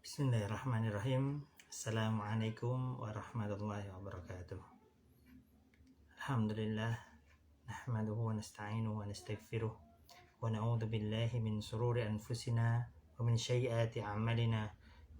Bismillahirrahmanirrahim. Assalamualaikum warahmatullahi wabarakatuh. Alhamdulillah, nahmaduhu wa nasta'inuhu wa nastaghfiruh wa na'udzu billahi min shururi anfusina wa min sayyiati a'malina.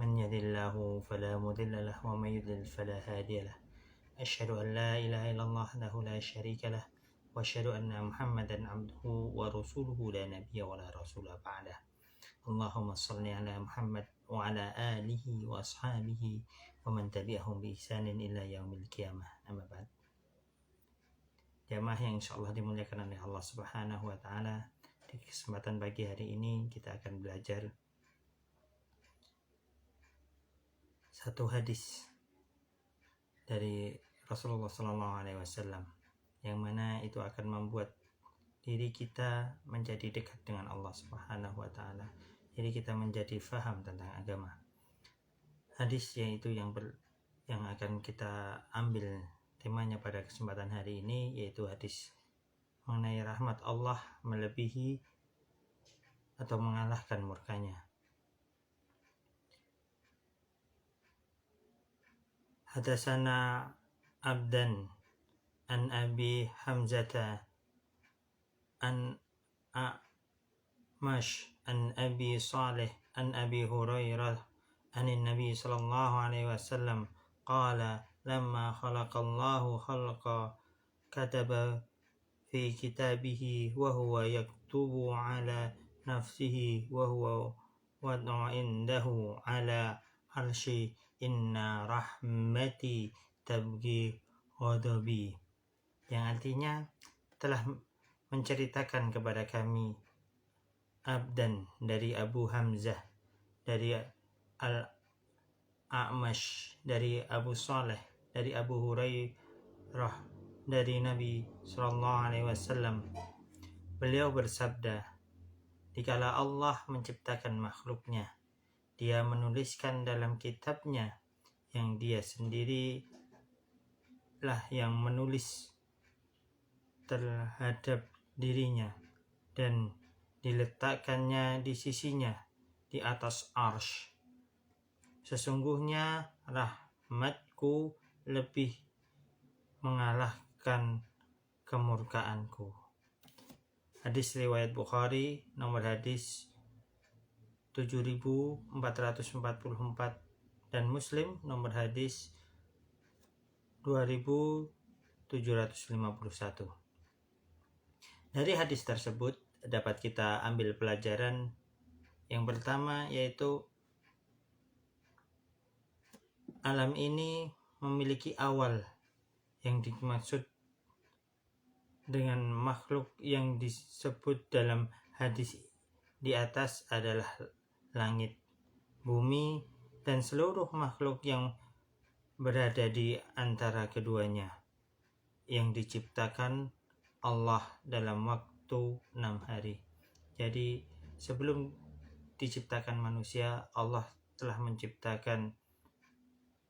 Man yahdihillahu fala mudilla lahu wa may yudlil fala hadiya lahu. Asyhadu an la ilaha illallah wahdahu la syarika lah wa asyhadu anna Muhammadan 'abduhu wa rasuluhu la nabiyya wa la rasula ba'dah. Allahumma shalli ala Muhammad wa ala alihi wa ashabihi wa man tabi'ahum bi ihsanin ila yaumil qiyamah. Amma ba'd. Jamaah yang insyaallah dimuliakan oleh Allah Subhanahu wa taala, di kesempatan pagi hari ini kita akan belajar satu hadis dari Rasulullah SAW yang mana itu akan membuat diri kita menjadi dekat dengan Allah Subhanahu wa taala. Jadi kita menjadi faham tentang agama. Hadis yaitu yang akan kita ambil temanya pada kesempatan hari ini, yaitu hadis mengenai rahmat Allah melebihi atau mengalahkan murkanya. Hadatsana Abdan an Abi Hamzata an A'mash an Abi Salih an Abi Hurairah an Nabi sallallahu alaihi wasallam qala lamma khalaqallahu khalqa kataba fi kitabihi wa huwa yaktubu ala nafsihi wa huwa wad'u indahu ala arsy inna rahmati tabghi ghadabi, yang artinya telah menceritakan kepada kami Abdan dari Abu Hamzah, dari Al-A'mash, dari Abu Saleh, dari Abu Hurairah, dari Nabi sallallahu alaihi wasallam. Beliau bersabda, dikala Allah menciptakan makhluknya, Dia menuliskan dalam kitabnya yang Dia sendiri lah yang menulis terhadap dirinya, dan diletakkannya di sisinya di atas arsy. Sesungguhnya rahmatku lebih mengalahkan kemurkaanku. Hadis riwayat Bukhari, nomor hadis 7444, dan Muslim nomor hadis 2751. Dari hadis tersebut dapat kita ambil pelajaran yang pertama, yaitu alam ini memiliki awal. Yang dimaksud dengan makhluk yang disebut dalam hadis di atas adalah langit, bumi, dan seluruh makhluk yang berada di antara keduanya, yang diciptakan Allah dalam waktu 6 hari. Jadi sebelum diciptakan manusia, Allah telah menciptakan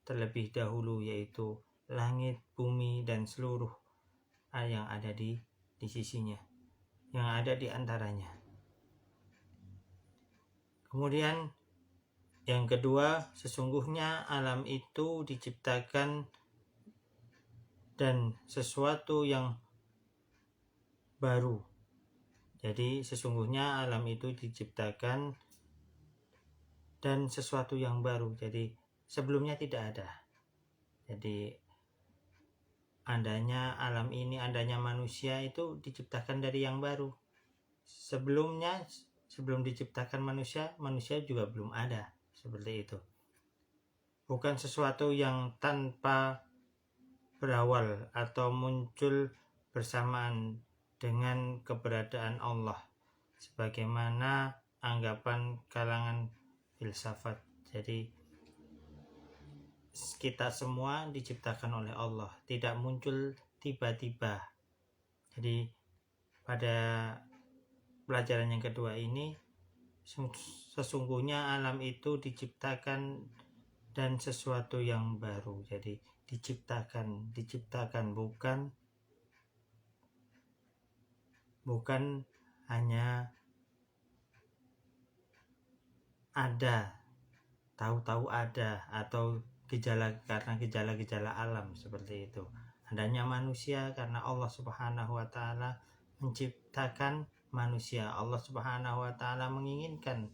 terlebih dahulu, yaitu langit, bumi, dan seluruh yang ada di sisinya, yang ada di antaranya. Kemudian yang kedua, sesungguhnya alam itu diciptakan dan sesuatu yang baru. Jadi sesungguhnya alam itu diciptakan dan sesuatu yang baru. Jadi sebelumnya tidak ada. Jadi adanya alam ini, adanya manusia itu diciptakan dari yang baru. Sebelum diciptakan manusia juga belum ada. Seperti itu. Bukan sesuatu yang tanpa berawal atau muncul bersamaan dengan keberadaan Allah, sebagaimana anggapan kalangan filsafat. Jadi kita semua diciptakan oleh Allah, tidak muncul tiba-tiba. Jadi pada pelajaran yang kedua ini, sesungguhnya alam itu diciptakan dan sesuatu yang baru. Jadi diciptakan bukan hanya ada tahu-tahu ada, atau karena gejala-gejala alam seperti itu. Adanya manusia karena Allah Subhanahu wa taala menciptakan manusia. Allah Subhanahu wa taala menginginkan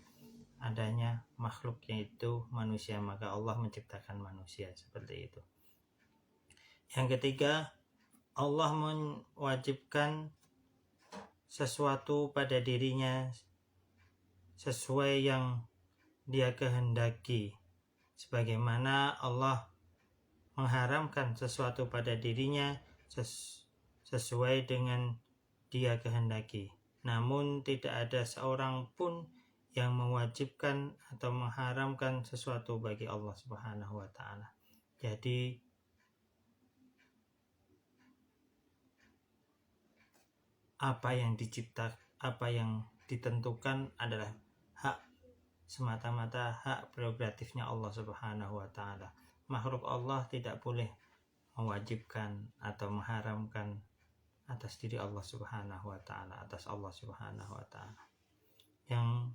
adanya makhluk yaitu manusia, maka Allah menciptakan manusia seperti itu. Yang ketiga, Allah mewajibkan sesuatu pada dirinya sesuai yang Dia kehendaki, sebagaimana Allah mengharamkan sesuatu pada dirinya sesuai dengan Dia kehendaki. Namun tidak ada seorang pun yang mewajibkan atau mengharamkan sesuatu bagi Allah Subhanahu wa taala. Jadi apa yang ditentukan adalah hak, semata-mata hak prerogatifnya Allah Subhanahu wa taala. Makhluk Allah tidak boleh mewajibkan atau mengharamkan atas diri Allah Subhanahu wa taala, atas Allah Subhanahu wa taala. Yang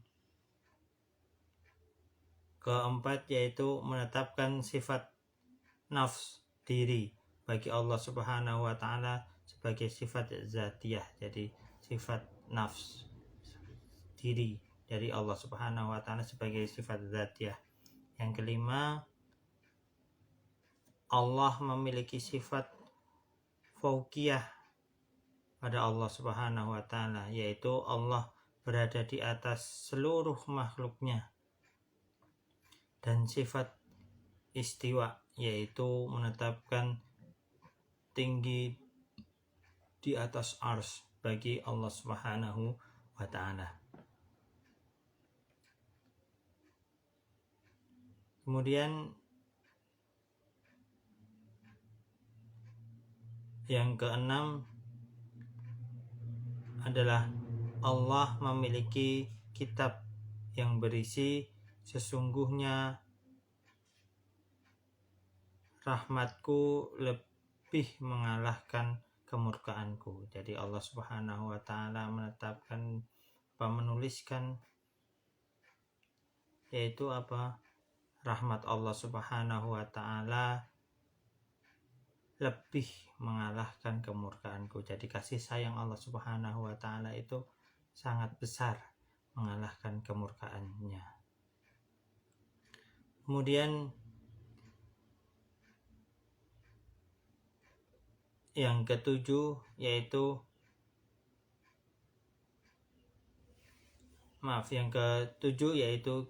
keempat yaitu menetapkan sifat nafs diri bagi Allah Subhanahu wa taala sebagai sifat zatiyah. Jadi sifat nafs diri dari Allah Subhanahu wa taala sebagai sifat zatiyah. Yang kelima, Allah memiliki sifat fauqiyah pada Allah Subhanahu wa taala, yaitu Allah berada di atas seluruh makhluknya. Dan sifat istiwa, yaitu menetapkan tinggi di atas arsy bagi Allah Subhanahu wa taala. Kemudian yang keenam adalah Allah memiliki kitab yang berisi sesungguhnya rahmatku lebih mengalahkan kemurkaanku. Jadi Allah Subhanahu wa taala menetapkan menuliskan yaitu rahmat Allah Subhanahu wa taala lebih mengalahkan kemurkaanku. Jadi kasih sayang Allah Subhanahu wa taala itu sangat besar mengalahkan kemurkaannya. Kemudian yang ketujuh yaitu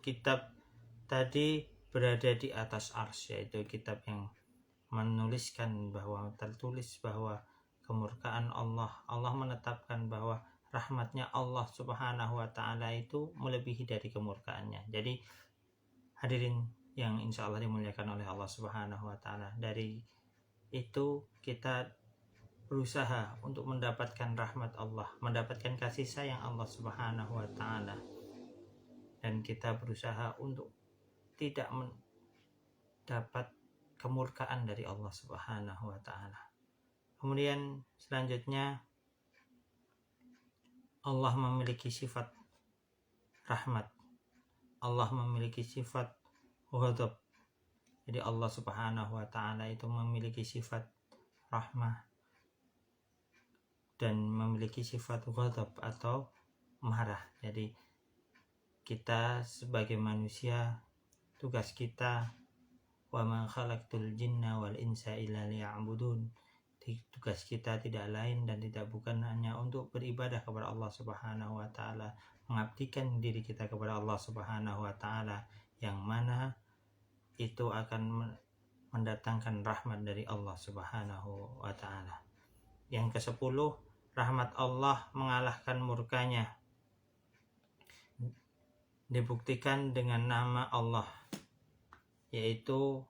kitab tadi berada di atas arsy, yaitu kitab yang tertulis bahwa kemurkaan Allah menetapkan bahwa rahmatnya Allah Subhanahu wa taala itu melebihi dari kemurkaannya. Jadi hadirin yang insya Allah dimuliakan oleh Allah Subhanahu wa taala, dari itu kita berusaha untuk mendapatkan rahmat Allah, mendapatkan kasih sayang Allah Subhanahu wa taala, dan kita berusaha untuk tidak mendapat kemurkaan dari Allah Subhanahu wa taala. Kemudian selanjutnya, Allah memiliki sifat rahmat, Allah memiliki sifat ghadab. Jadi Allah Subhanahu wa taala itu memiliki sifat rahmah dan memiliki sifat ghadab atau marah. Jadi kita sebagai manusia, tugas kita, wa ma khalaqtul jinna wal insa illa liya'budun. Tugas kita tidak lain dan tidak bukan hanya untuk beribadah kepada Allah Subhanahu wa taala, mengabdikan diri kita kepada Allah Subhanahu wa taala, yang mana itu akan mendatangkan rahmat dari Allah Subhanahu wa taala. Yang ke-10, rahmat Allah mengalahkan murkanya. Dibuktikan dengan nama Allah, yaitu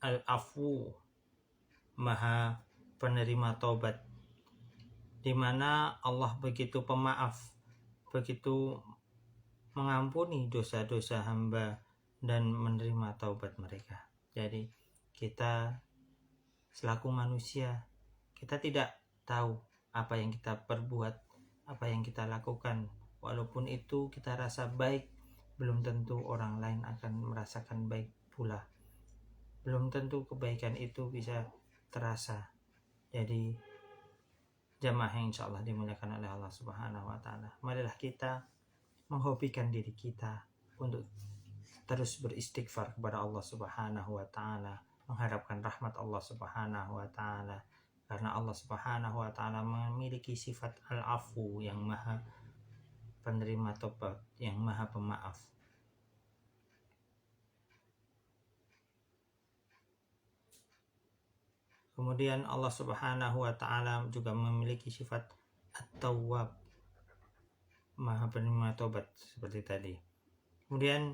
Al-Afu, Maha penerima taubat, di mana Allah begitu pemaaf, begitu mengampuni dosa-dosa hamba dan menerima taubat mereka. Jadi kita selaku manusia, kita tidak tahu apa yang kita perbuat, apa yang kita lakukan, walaupun itu kita rasa baik belum tentu orang lain akan merasakan baik pula. Belum tentu kebaikan itu bisa terasa. Jadi jamaah yang insya Allah dimuliakan oleh Allah Subhanahu wa Ta'ala, marilah kita menghobikan diri kita untuk terus beristighfar kepada Allah Subhanahu wa Ta'ala, mengharapkan rahmat Allah Subhanahu wa Ta'ala, karena Allah Subhanahu wa Ta'ala memiliki sifat al-afu, yang maha penerima tobat, yang maha pemaaf. Kemudian Allah Subhanahu wa Ta'ala juga memiliki sifat at-tawwab, maha penerima tobat, seperti tadi. Kemudian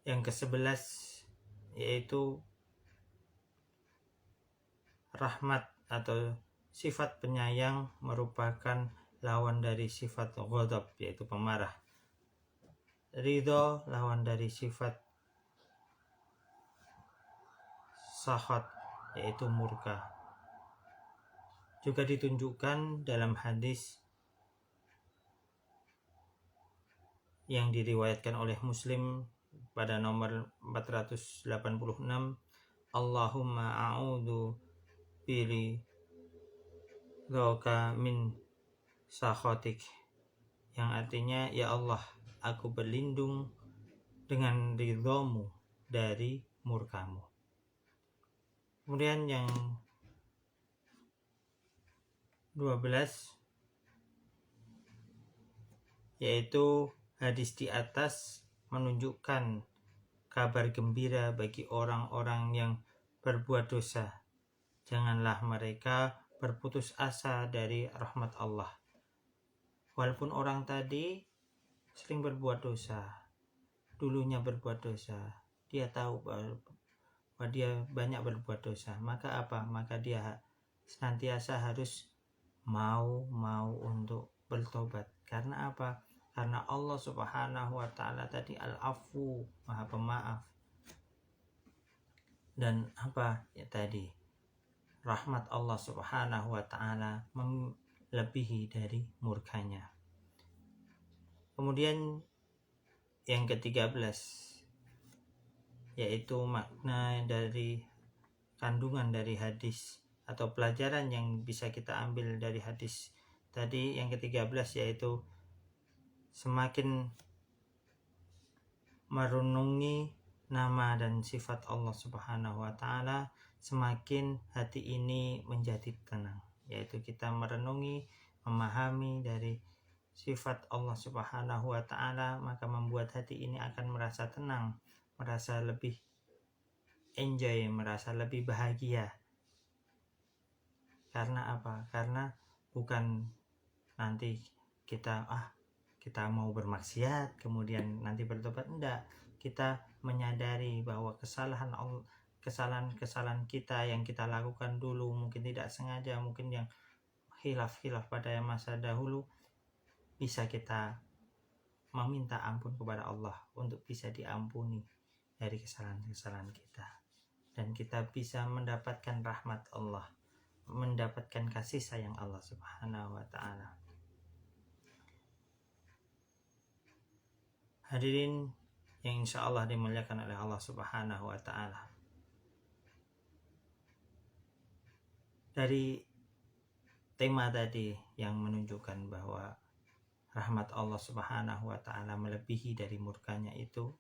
yang ke-11 yaitu rahmat atau sifat penyayang merupakan lawan dari sifat ghadab, yaitu pemarah. Ridho lawan dari sifat sakhat, yaitu murka. Juga ditunjukkan dalam hadis yang diriwayatkan oleh Muslim pada nomor 486, Allahumma a'udzu biridhoka min sakhatik, yang artinya, ya Allah, aku berlindung dengan ridhomu dari murkamu. Kemudian yang 12 yaitu hadis di atas menunjukkan kabar gembira bagi orang-orang yang berbuat dosa. Janganlah mereka berputus asa dari rahmat Allah. Walaupun orang tadi sering berbuat dosa, dulunya berbuat dosa, dia tahu bahwa dia banyak berbuat dosa, maka apa? Maka dia senantiasa harus mau untuk bertobat. Karena apa? Karena Allah Subhanahu wa Ta'ala tadi al-afu, maha pemaaf. Dan apa ya tadi? Rahmat Allah Subhanahu wa Ta'ala melebihi dari murkanya. Kemudian yang ke-13 yaitu makna dari kandungan dari hadis atau pelajaran yang bisa kita ambil dari hadis tadi yang ke-13, yaitu semakin merenungi nama dan sifat Allah Subhanahu wa Ta'ala, semakin hati ini menjadi tenang, yaitu kita merenungi, memahami dari sifat Allah Subhanahu wa Ta'ala, maka membuat hati ini akan merasa tenang, merasa lebih enjoy, merasa lebih bahagia. Karena apa? Karena bukan nanti kita mau bermaksiat kemudian nanti bertobat, enggak. Kita menyadari bahwa kesalahan kita yang kita lakukan dulu, mungkin tidak sengaja, mungkin yang khilaf pada masa dahulu, bisa kita meminta ampun kepada Allah untuk bisa diampuni dari kesalahan-kesalahan kita, dan kita bisa mendapatkan rahmat Allah, mendapatkan kasih sayang Allah Subhanahu wa Ta'ala. Hadirin yang insya Allah dimuliakan oleh Allah Subhanahu wa Ta'ala, dari tema tadi yang menunjukkan bahwa rahmat Allah Subhanahu wa Ta'ala melebihi dari murkanya itu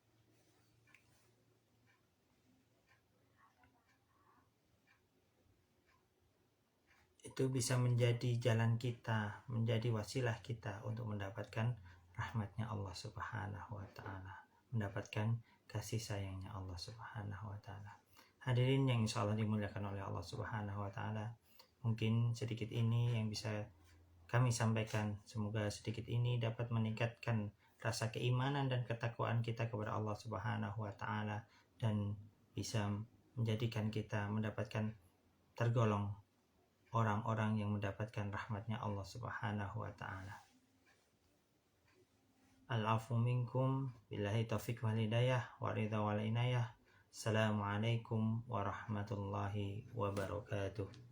bisa menjadi jalan kita, menjadi wasilah kita untuk mendapatkan rahmatnya Allah Subhanahu wa Ta'ala, mendapatkan kasih sayangnya Allah Subhanahu wa Ta'ala. Hadirin yang insya Allah dimuliakan oleh Allah Subhanahu wa Ta'ala, mungkin sedikit ini yang bisa kami sampaikan. Semoga sedikit ini dapat meningkatkan rasa keimanan dan ketakwaan kita kepada Allah Subhanahu wa Ta'ala, dan bisa menjadikan kita mendapatkan tergolong orang-orang yang mendapatkan rahmatnya Allah Subhanahu wa Ta'ala. Al-afu minkum, billahi taufiq wal hidayah, wa ridha wal inayah. Assalamualaikum warahmatullahi wabarakatuh.